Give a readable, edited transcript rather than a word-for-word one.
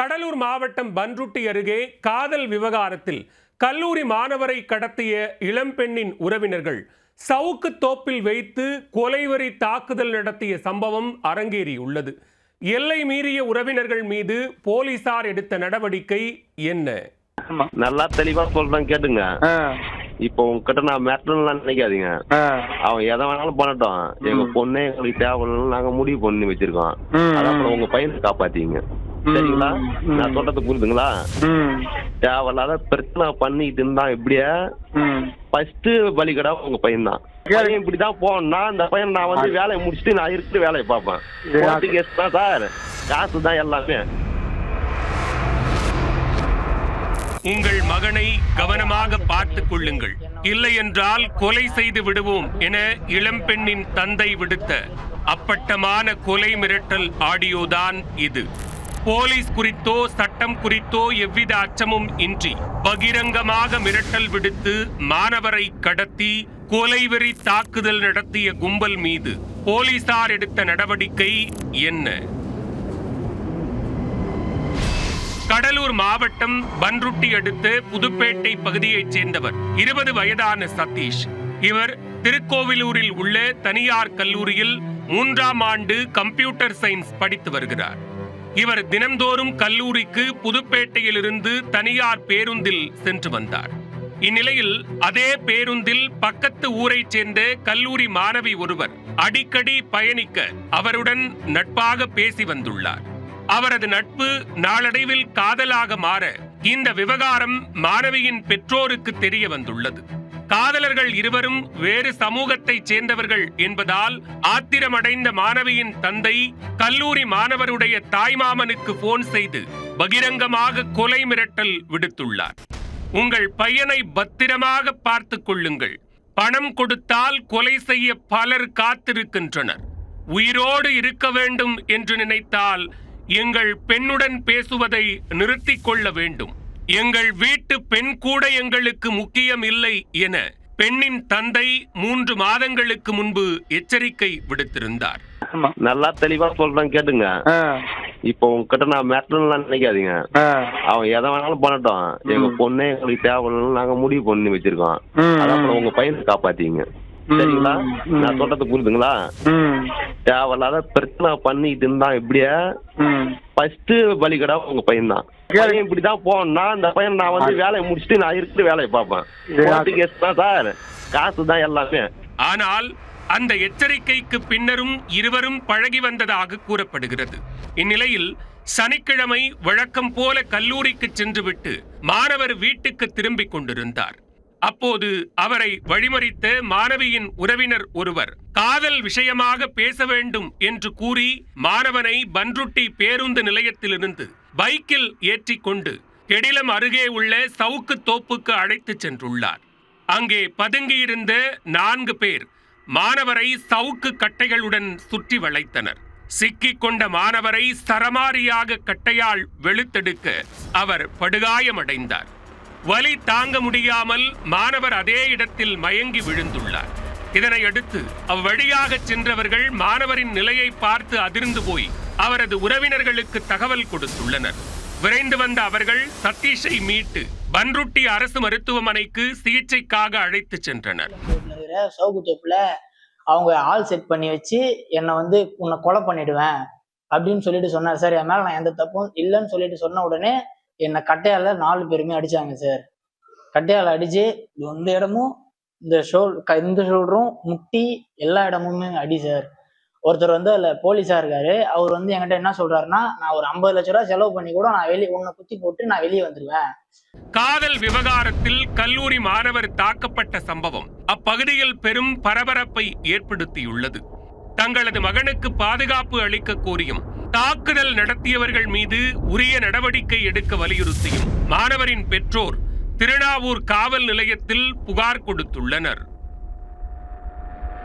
கடலூர் மாவட்டம் பன்ருட்டி அருகே காதல் விவகாரத்தில் கல்லூரி மாணவரை கடத்திய இளம்பெண்ணின் உறவினர்கள் சவுக்கு தோப்பில் வைத்து கொலைவெறி தாக்குதல் நடத்திய சம்பவம் அரங்கேறியுள்ளது. எல்லை மீறிய உறவினர்கள் மீது போலீசார் எடுத்த நடவடிக்கை என்ன? நல்லா தெளிவா சொல்றேன் கேட்டுங்க. இப்போ உங்ககிட்ட நான் மேட்டர்லாம் நினைக்காதீங்க. அவன் எதை வேணாலும் பண்ணட்டும், எங்க பொண்ணே எங்களுக்கு தேவையில்லைன்னு நாங்க முடிவு பண்ணி வச்சிருக்கோம். அதான் உங்க பையனை காப்பாத்தீங்க, சரிங்களா? நான் சொல்றது புரியுதுங்களா? தேவையில்லாத பிரச்சனை பண்ணிட்டு இருந்தா எப்படியா ஃபர்ஸ்ட் பலிகடா உங்க பையன் தான். பையன் இப்படிதான் போனா அந்த பையன் நான் வந்து வேலையை முடிச்சுட்டு நான் இருக்கிற வேலையை பார்ப்பேன். சார் காசு தான் எல்லாமே. உங்கள் மகனை கவனமாக பார்த்துக் கொள்ளுங்கள், இல்லை என்றால் கொலை செய்து விடுவோம் என இளம்பெண்ணின் தந்தை விடுத்த அப்பட்டமான கொலை மிரட்டல் ஆடியோதான் இது. போலீஸ் குறித்தோ சட்டம் குறித்தோ எவ்வித அச்சமும் இன்றி பகிரங்கமாக மிரட்டல் விடுத்து மாணவரை கடத்தி கொலைவெறி தாக்குதல் நடத்திய கும்பல் மீது போலீசார் எடுத்த நடவடிக்கை என்ன? கடலூர் மாவட்டம் பன்ருட்டி அடுத்த புதுப்பேட்டை பகுதியைச் சேர்ந்தவர் 20 வயதான சதீஷ். இவர் திருக்கோவிலூரில் உள்ள தனியார் கல்லூரியில் 3ஆம் ஆண்டு கம்ப்யூட்டர் சயின்ஸ் படித்து வருகிறார். இவர் தினம்தோறும் கல்லூரிக்கு புதுப்பேட்டையிலிருந்து தனியார் பேருந்தில் சென்று வந்தார். இந்நிலையில் அதே பேருந்தில் பக்கத்து ஊரைச் சேர்ந்த கல்லூரி மாணவி ஒருவர் அடிக்கடி பயணிக்க அவருடன் நட்பாக பேசி வந்துள்ளார். அவரது நட்பு நாளடைவில் காதலாக மாற இந்த விவகாரம் மாணவியின் பெற்றோருக்கு தெரிய வந்துள்ளது. காதலர்கள் இருவரும் வேறு சமூகத்தைச் சேர்ந்தவர்கள் என்பதால் ஆத்திரமடைந்த மாணவியின் தந்தை கல்லூரி மாணவருடைய தாய்மாமனுக்கு போன் செய்து பகிரங்கமாக கொலை மிரட்டல் விடுத்துள்ளார். உங்கள் பையனை பத்திரமாக பார்த்துக் கொள்ளுங்கள், பணம் கொடுத்தால் கொலை செய்ய பலர் காத்திருக்கின்றனர், உயிரோடு இருக்க வேண்டும் என்று நினைத்தால் எங்கள் பெண்ணுடன் பேசுவதை நிறுத்திக் கொள்ள வேண்டும், எங்கள் வீட்டு பெண் கூட எங்களுக்கு முக்கியம் இல்லை என பெண்ணின் தந்தை 3 மாதங்களுக்கு முன்பு எச்சரிக்கை விடுத்திருந்தார். நல்லா தெளிவா சொல்றேன் கேட்டுங்க. இப்போ உங்ககிட்ட நான் மேட்டர்லாம் நினைக்காதீங்க. அவன் எதை வேணாலும் பண்ணட்டும், எங்க பொண்ணே எங்களுக்கு தேவையில்லைன்னு நாங்க முடிவு பண்ணி வச்சிருக்கோம். அதான் உங்க பையனை காப்பாத்தீங்க, சரிங்களா? நான் சொல்றது புரியுதுங்களா? தேவையில்லாத பிரச்சனை பண்ணிட்டு இருந்தா எப்படியா ஃபர்ஸ்ட் பலிகடா உங்க பையன் தான். பையன் இப்படிதான் போனா அந்த பையன் நான் வந்து வேலையை முடிச்சுட்டு நான் இருக்கிற வேலையை பார்ப்பேன். சார் காசு தான் எல்லாமே. ஆனால் அந்த எச்சரிக்கைக்கு பின்னரும் இருவரும் பழகி வந்ததாக கூறப்படுகிறது. இந்நிலையில் சனிக்கிழமை வழக்கம் போல கல்லூரிக்கு சென்றுவிட்டு மாணவர் வீட்டுக்கு திரும்பிக் கொண்டிருந்தார். அப்போது அவரை வழிமறித்த மாணவியின் உறவினர் ஒருவர் காதல் விஷயமாக பேச வேண்டும் என்று கூறி மாணவனை பன்ருட்டி பேருந்து நிலையத்திலிருந்து பைக்கில் ஏற்றிக்கொண்டு கெடிலம் அருகே உள்ள சவுக்கு தோப்புக்கு அழைத்துச் சென்றுள்ளார். அங்கே பதுங்கியிருந்த 4 பேர் மாணவரை சவுக்கு கட்டைகளுடன் சுற்றி வளைத்தனர். சிக்கிக் கொண்ட மாணவரை சரமாரியாக கட்டையால் வெளுத்தெடுக்க அவர் படுகாயமடைந்தார். வலி தாங்க முடியாமல் மாணவர் அதே இடத்தில் மயங்கி விழுந்துள்ளார். இதனையடுத்து அவ்வழியாக சென்றவர்கள் மாணவரின் நிலையை பார்த்து அதிர்ந்து போய் அவரது உறவினர்களுக்கு தகவல் கொடுத்துள்ளனர். விரைந்து வந்த அவர்கள் சதீஷை மீட்டு பன்ருட்டி அரசு மருத்துவமனைக்கு சிகிச்சைக்காக அழைத்து சென்றனர். சவுக்குத்தோப்புல அவங்க ஆள் செட் பண்ணி வச்சு என்னை வந்து உன்னை கொலை பண்ணிடுவேன் அப்படின்னு சொல்லிட்டு சொன்னார் சார். என் மேல நான் எந்த தப்பும் இல்லைன்னு சொல்லிட்டு சொன்ன உடனே என்னை கட்டையால 4 பேருமே அடிச்சாங்க சார். கட்டையால அடிச்சு எந்த இடமும் இந்த ஷோல்டரும் முட்டி எல்லா இடமுமே அடி சார். ஒருத்தர் வந்து அதுல போலீஸா இருக்காரு. அவர் வந்து என்கிட்ட என்ன சொல்றாருன்னா, நான் ஒரு 50 லட்ச ரூபாய் செலவு பண்ணி கூட நான் உன்னை குத்தி போட்டு நான் வெளியே வந்துருவேன். காதல் விவகாரத்தில் கல்லூரி மாணவர் தாக்கப்பட்ட சம்பவம் அப்பகுதியில் பெரும் பரபரப்பை ஏற்படுத்தியுள்ளது. தங்களது மகனுக்கு பாதுகாப்பு அளிக்க கோரியும் தாக்குதல் நடத்தியவர்கள் மீது உரிய நடவடிக்கை எடுக்க வலியுறுத்தியும் மாணவரின் பெற்றோர் திருநாவூர் காவல் நிலையத்தில் புகார் கொடுத்துள்ளனர்.